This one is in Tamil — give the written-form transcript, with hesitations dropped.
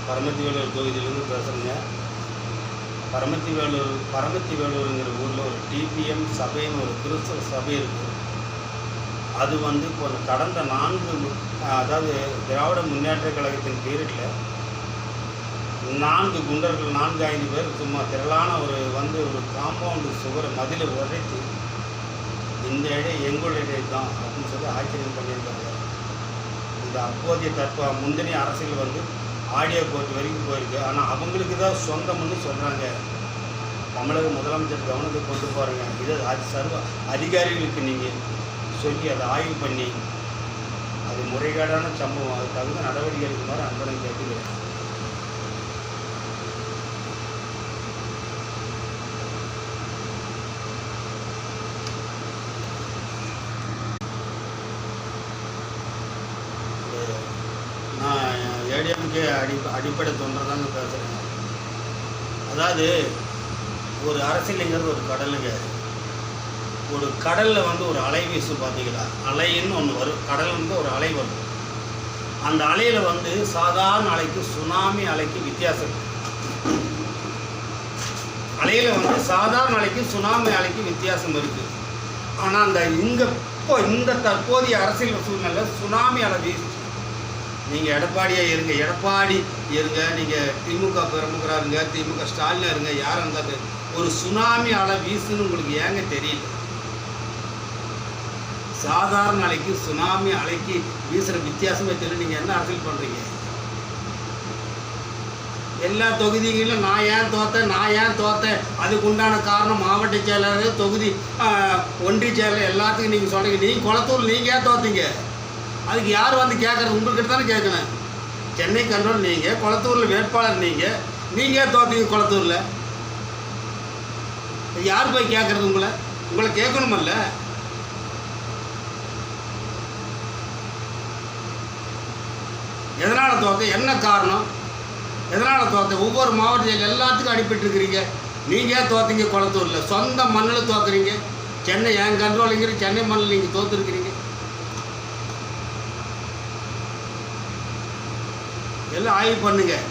பரமத்தி வேலூர் தொகுதியிலேருந்து பேசுகிறேங்க. பரமத்தி வேலூருங்கிற ஊரில் ஒரு டிபிஎம் சபைன்னு ஒரு கிறிஸ்தவ சபை இருக்குது. அது இப்போ கடந்த 4 அதாவது திராவிட முன்னேற்ற கழகத்தின் பீரியடில் 4 குண்டர்கள் 4-5 பேர் சும்மா திரளான ஒரு காம்பவுண்டு சுவரை மதிலை உடைத்து இந்த இடம் எங்களுடைய தான் அப்படின்னு சொல்லி ஆச்சரியம் பண்ணியிருக்காங்க. இந்த அப்போதைய முந்தினி அரசியல் ஆடியோ கோர்ட் வரைக்கும் போயிருக்கு. ஆனால் அவங்களுக்கு தான் சொந்தம்னு சொல்கிறாங்க. தமிழக முதலமைச்சர் கவனத்துக்கு கொண்டு போகிறீங்க. இதை சர்வ அதிகாரிகளுக்கு நீங்கள் சொல்லி அதை ஆய்வு பண்ணி அது முறைகேடான சம்பவம், அது தகுந்த நடவடிக்கை எடுக்குமாறு அன்புடன் கேட்டுக்கிறேன். நான் ஏடிஎம்கே அடிப்படை தொண்டர்தாங்க பேசுகிறேன். அதாவது ஒரு அரசியலுங்கிறது ஒரு கடலுங்க. ஒரு கடலில் ஒரு அலை வீசு பார்த்தீங்களா, அலைன்னு ஒன்று வரும். கடல் ஒரு அலை வரும். அந்த அலையில் சாதாரண அலைக்கு சுனாமி அலைக்கு வித்தியாசம். அலையில் சாதாரண அலைக்கு சுனாமி அலைக்கு வித்தியாசம் இருக்குது. ஆனால் இந்த தற்போதைய அரசியல் சூழ்நிலை சுனாமி அலை வீசு. நீங்கள் எடப்பாடியாக இருங்க, நீங்கள் திமுக பிரமுகராக இருங்க, திமுக ஸ்டாலினாக இருங்க, யாராக இருந்தாலும் ஒரு சுனாமி அலை வீசுன்னு உங்களுக்கு ஏங்க தெரியல? சாதாரண அலைக்கு சுனாமி அலைக்கு வீசுகிற வித்தியாசமே தெரியல. நீங்கள் என்ன அரசியல் பண்ணுறீங்க? எல்லா தொகுதிகளிலும் நான் ஏன் தோத்தேன் அதுக்கு உண்டான காரணம் மாவட்ட செயலாளர், தொகுதி ஒன்றிய செயலாளர் எல்லாத்துக்கும் நீங்கள் சொல்கிறீங்க. நீங்கள் குளத்தூர் நீங்கள் ஏன் தோத்தீங்க? அதுக்கு யார் கேட்குறது? உங்கள்கிட்ட தானே கேட்கணும். சென்னை கண்ட்ரோல் நீங்கள், குளத்தூரில் வேட்பாளர் நீங்கள் ஏன் தோத்தீங்க? குளத்தூரில் யார் போய் கேட்குறது? உங்களை கேட்கணுமல்ல. எதனால் தோற்ற? என்ன காரணம்? எதனால் தோற்ற? ஒவ்வொரு மாவட்டத்தில் எல்லாத்துக்கும் அடிபட்டுருக்கிறீங்க. நீங்கள் ஏன் தோற்றீங்க? குளத்தூரில் சொந்த மண்ணில் தோற்குறீங்க. சென்னை என் கண்ட்ரோலுங்கிற சென்னை மண்ணில் நீங்கள் தோற்றுருக்கிறீங்க. எல்லாம் ஆய்வு பண்ணுங்கள்.